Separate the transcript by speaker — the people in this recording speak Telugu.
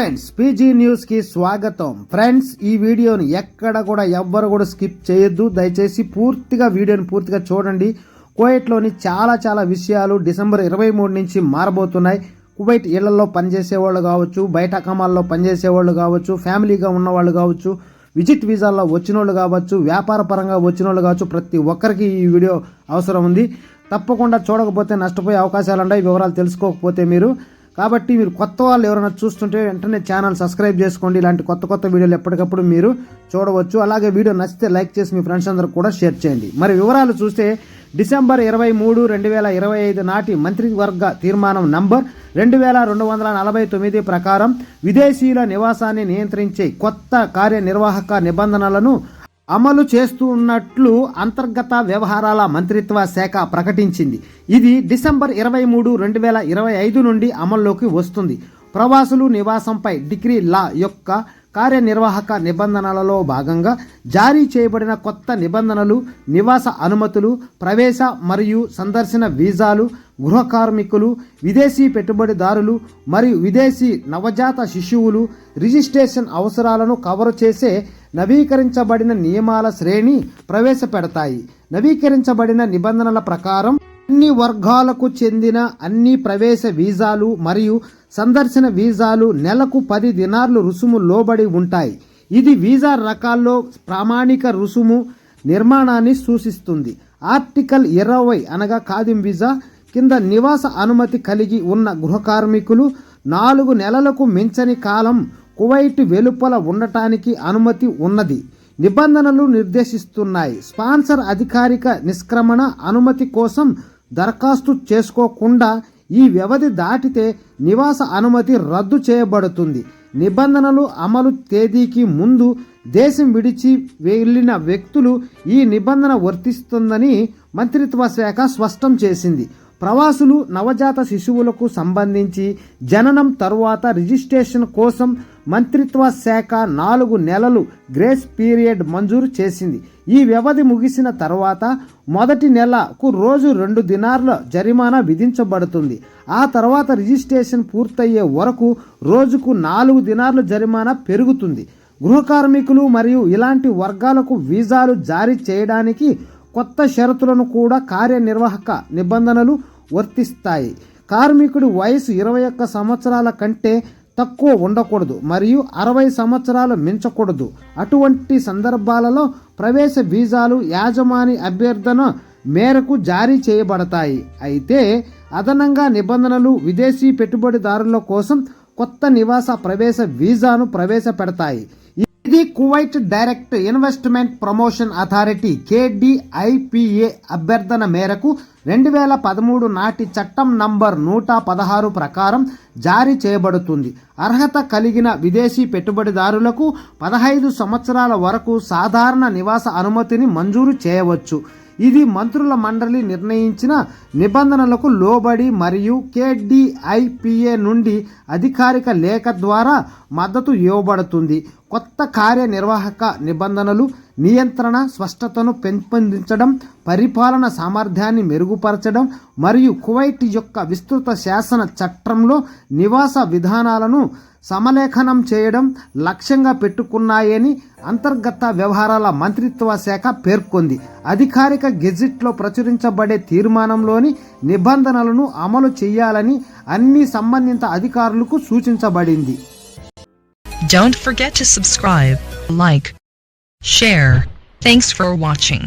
Speaker 1: ఫ్రెండ్స్ పీజీ న్యూస్ కి స్వాగతం. ఫ్రెండ్స్, ఈ వీడియోని ఎక్కడ కూడా ఎవ్వరు కూడా స్కిప్ చేయొద్దు. దయచేసి వీడియోని పూర్తిగా చూడండి. కువైట్లోని చాలా విషయాలు డిసెంబర్ 23 నుంచి మారబోతున్నాయి. కువైట్ ఇళ్లలో పనిచేసేవాళ్ళు కావచ్చు, బయట అకమాల్లో పనిచేసేవాళ్ళు కావచ్చు, ఫ్యామిలీగా ఉన్నవాళ్ళు కావచ్చు, విజిట్ వీసాల్లో వచ్చిన వాళ్ళు కావచ్చు, వ్యాపార పరంగా వచ్చిన వాళ్ళు కావచ్చు, ప్రతి ఒక్కరికి ఈ వీడియో అవసరం ఉంది. తప్పకుండా చూడకపోతే నష్టపోయే అవకాశాలు ఉన్నాయి, వివరాలు తెలుసుకోకపోతే కాబట్టి మీరు కొత్త వాళ్ళు ఎవరైనా చూస్తుంటే వెంటనే ఛానల్ సబ్స్క్రైబ్ చేసుకోండి. ఇలాంటి కొత్త వీడియోలు ఎప్పటికప్పుడు మీరు చూడవచ్చు. అలాగే వీడియో నచ్చితే లైక్ చేసి మీ ఫ్రెండ్స్ అందరికి కూడా షేర్ చేయండి. మరి వివరాలు చూస్తే డిసెంబర్ 23, 2025 నాటి మంత్రివర్గ తీర్మానం నంబర్ 2249 ప్రకారం విదేశీయుల నివాసాన్ని నియంత్రించే కొత్త కార్యనిర్వాహక నిబంధనలను అమలు చేస్తున్నట్లు అంతర్గత వ్యవహారాల మంత్రిత్వ శాఖ ప్రకటించింది. ఇది డిసెంబర్ 23, 2025 నుండి అమల్లోకి వస్తుంది. ప్రవాసులు నివాసంపై డిగ్రీ లా యొక్క కార్యనిర్వాహక నిబంధనలలో భాగంగా జారీ చేయబడిన కొత్త నిబంధనలు నివాస అనుమతులు, ప్రవేశ మరియు సందర్శన వీసాలు, గృహ కార్మికులు, విదేశీ పెట్టుబడిదారులు మరియు విదేశీ నవజాత శిశువులు రిజిస్ట్రేషన్ అవసరాలను కవర్ చేసే నవీకరించబడిన నియమాల శ్రేణి ప్రవేశపెడతాయి. నవీకరించబడిన నిబంధనల ప్రకారం అన్ని వర్గాలకు చెందిన అన్ని ప్రవేశ వీసాలు మరియు సందర్శన వీసాలు నెలకు 10 దినార్లు రుసుము లోబడి ఉంటాయి. ఇది వీసా రకాల్లో ప్రామాణిక రుసుము నిర్మాణాన్ని సూచిస్తుంది. ఆర్టికల్ 20 అనగా ఖాదిం వీసా కింద నివాస అనుమతి కలిగి ఉన్న గృహ కార్మికులు 4 నెలలకు మించని కాలం కువైట్ వెలుపల ఉండటానికి అనుమతి ఉన్నది. నిబంధనలు నిర్దేశిస్తున్నాయి. స్పాన్సర్ అధికారిక నిష్క్రమణ అనుమతి కోసం దరఖాస్తు చేసుకోకుండా ఈ వ్యవధి దాటితే నివాస అనుమతి రద్దు చేయబడుతుంది. నిబంధనలు అమలు తేదీకి ముందు దేశం విడిచి వెళ్లిన వ్యక్తులు ఈ నిబంధన వర్తిస్తుందని మంత్రిత్వ శాఖ స్పష్టం చేసింది. ప్రవాసులు నవజాత శిశువులకు సంబంధించి జననం తరువాత రిజిస్ట్రేషన్ కోసం మంత్రిత్వ శాఖ 4 నెలలు గ్రేస్ పీరియడ్ మంజూరు చేసింది. ఈ వ్యవధి ముగిసిన తర్వాత మొదటి నెలకు రోజు 2 దినార్ల జరిమానా విధించబడుతుంది. ఆ తర్వాత రిజిస్ట్రేషన్ పూర్తయ్యే వరకు రోజుకు 4 దినార్ల జరిమానా పెరుగుతుంది. గృహ కార్మికులు మరియు ఇలాంటి వర్గాలకు వీసాలు జారీ చేయడానికి కొత్త షరతులను కూడా కార్యనిర్వాహక నిబంధనలు వర్తిస్తాయి. కార్మికుడి వయసు 21 సంవత్సరాల కంటే తక్కువ ఉండకూడదు మరియు 60 సంవత్సరాలు మించకూడదు. అటువంటి సందర్భాలలో ప్రవేశ వీసాలు యాజమాని అభ్యర్థన మేరకు జారీ చేయబడతాయి. అయితే అదనంగా నిబంధనలు విదేశీ పెట్టుబడిదారుల కోసం కొత్త నివాస ప్రవేశ వీసాను ప్రవేశపెడతాయి. ఇది Kuwait direct investment promotion authority KDIPA అభ్యర్థన మేరకు 2013 నాటి చట్టం నంబర్ 116 ప్రకారం జారీ చేయబడుతుంది. అర్హత కలిగిన విదేశీ పెట్టుబడిదారులకు 15 సంవత్సరాల వరకు సాధారణ నివాస అనుమతిని మంజూరు చేయవచ్చు. ఇది మంత్రుల మండలి నిర్ణయించిన నిబంధనలకు లోబడి మరియు KDIPA నుండి అధికారిక లేఖ ద్వారా మద్దతు ఇవ్వబడుతుంది. కొత్త కార్యనిర్వాహక నిబంధనలు నియంత్రణ స్పష్టతను పెంపొందించడం, పరిపాలన సామర్థ్యాన్ని మెరుగుపరచడం మరియు కువైట్ యొక్క విస్తృత శాసన చట్టంలో నివాస విధానాలను సమలేఖనం చేయడం లక్ష్యంగా పెట్టుకున్నాయని అంతర్గత వ్యవహారాల మంత్రిత్వ శాఖ పేర్కొంది. అధికారిక గెజిట్లో ప్రచురించబడే తీర్మానంలోని నిబంధనలను అమలు చేయాలని అన్ని సంబంధిత అధికారులకు సూచించబడింది.
Speaker 2: Don't forget to subscribe, like, share. Thanks for watching.